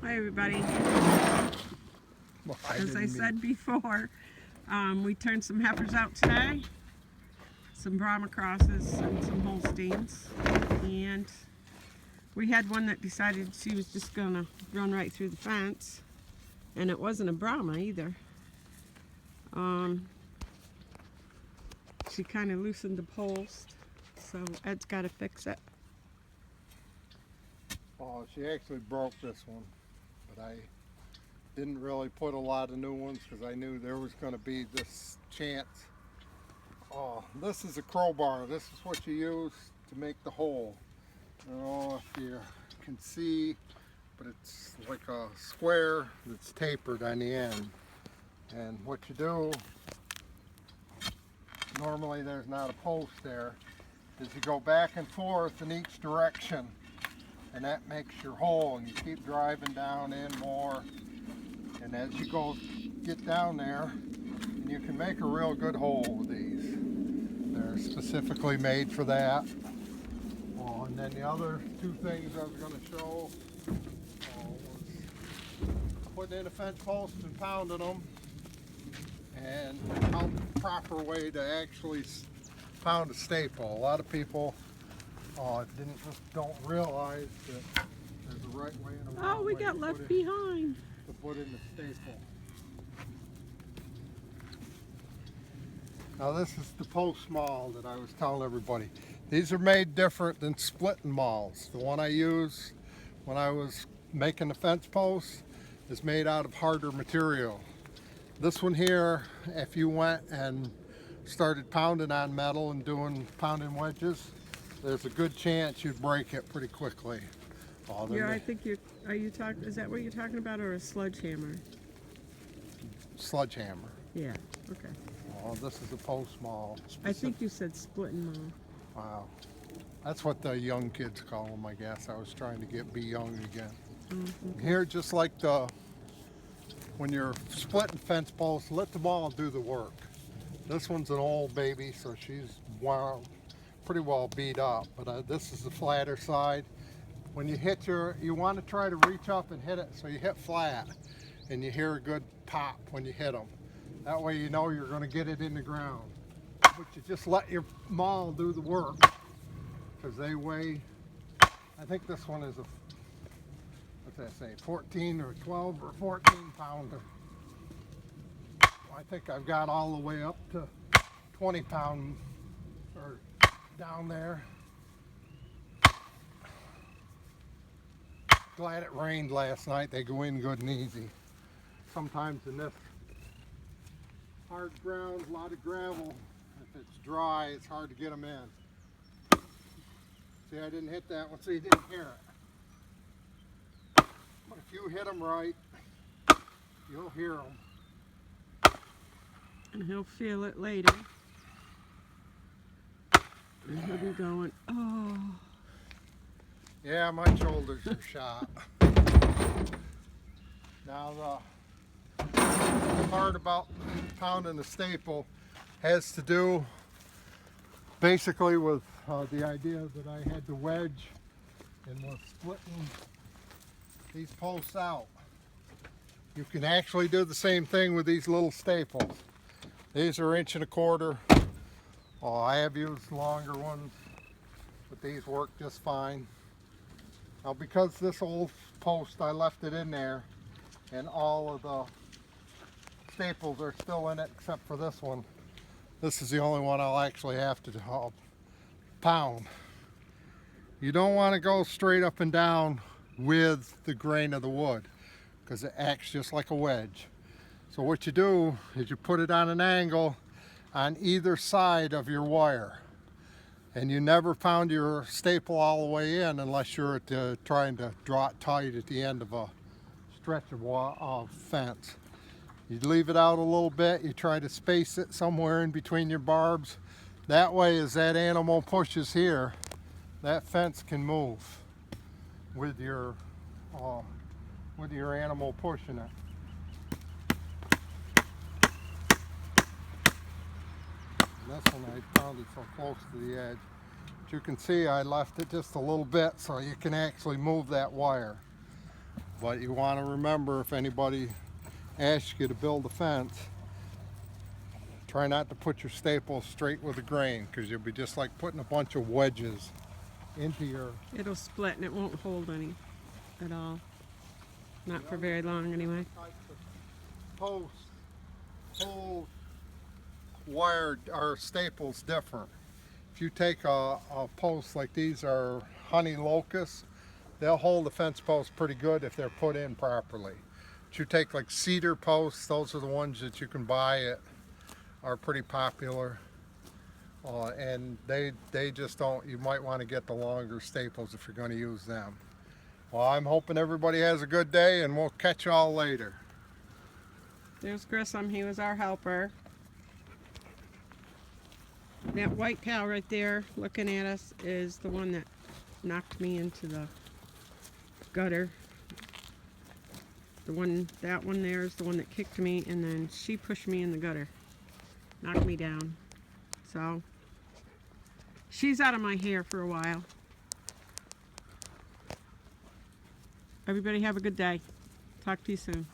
Hi everybody. Well, As I said before, we turned some heifers out today, some Brahma crosses and some Holsteins, and we had one that decided she was just gonna run right through the fence, and it wasn't a Brahma either. She kind of loosened the post, so Ed's got to fix it. Oh, she actually broke this one, but I didn't really put a lot of new ones because I knew there was going to be this chance. Oh, this is a crowbar. This is what you use to make the hole. I don't know if you can see, but it's like a square that's tapered on the end. And what you do, normally there's not a post there, is you go back and forth in each direction, and that makes your hole, and you keep driving down in more, and as you get down there, and you can make a real good hole with these. They're specifically made for that. Oh, and then the other two things I was going to show was putting in a fence post and pounding them, and how the proper way to actually pound a staple. A lot of people don't realize that there's a right way and a wrong way. Oh, we got left behind. To put in the staple. Now this is the post maul that I was telling everybody. These are made different than splitting mauls. The one I used when I was making the fence post is made out of harder material. This one here, if you went and started pounding on metal and pounding wedges, there's a good chance you'd break it pretty quickly. Yeah, I think is that what you're talking about, or a sledgehammer? Sledgehammer. Yeah, okay. Oh, this is a post maul. I think you said split and maul. Wow. That's what the young kids call them, I guess. I was trying to be young again. Okay. Here, just like when you're splitting fence posts, let the maul do the work. This one's an old baby, so she's pretty well beat up, but this is the flatter side. When you hit you want to try to reach up and hit it so you hit flat, and you hear a good pop when you hit them. That way you know you're going to get it in the ground. But you just let your maul do the work, because they weigh, I think this one is what's that say, 14 or 12 or 14 pounder. I think I've got all the way up to 20 pound or down there. Glad it rained last night. They go in good and easy. Sometimes in this hard ground, a lot of gravel, if it's dry, it's hard to get them in. See, I didn't hit that one, so you didn't hear it. But if you hit them right, you'll hear them. And he'll feel it later. And he'll be going, oh. Yeah, my shoulders are shot. Now the part about pounding the staple has to do basically with the idea that I had to wedge and was splitting these posts out. You can actually do the same thing with these little staples. These are 1.25 inches. Oh, I have used longer ones, but these work just fine. Now, because this old post, I left it in there, and all of the staples are still in it except for this one. This is the only one I'll actually have to pound. You don't want to go straight up and down with the grain of the wood, because it acts just like a wedge. So what you do is you put it on an angle on either side of your wire. And you never pound your staple all the way in unless you're trying to draw it tight at the end of a stretch of fence. You leave it out a little bit, you try to space it somewhere in between your barbs. That way, as that animal pushes here, that fence can move with your animal pushing it. This one I pounded so close to the edge. But you can see I left it just a little bit so you can actually move that wire. But you want to remember, if anybody asks you to build a fence, try not to put your staples straight with the grain, because you'll be just like putting a bunch of wedges into your... It'll split and it won't hold any at all. Not for very long anyway. Posts hold wire or staples different. If you take a post like these are honey locusts, they'll hold the fence post pretty good if they're put in properly. But you take like cedar posts, those are the ones that you can buy are pretty popular. And they just don't, you might want to get the longer staples if you're going to use them. Well, I'm hoping everybody has a good day, and we'll catch y'all later. There's Grissom, he was our helper. That white cow right there looking at us is the one that knocked me into the gutter. That one there is the one that kicked me, and then she pushed me in the gutter. Knocked me down. So, she's out of my hair for a while. Everybody have a good day. Talk to you soon.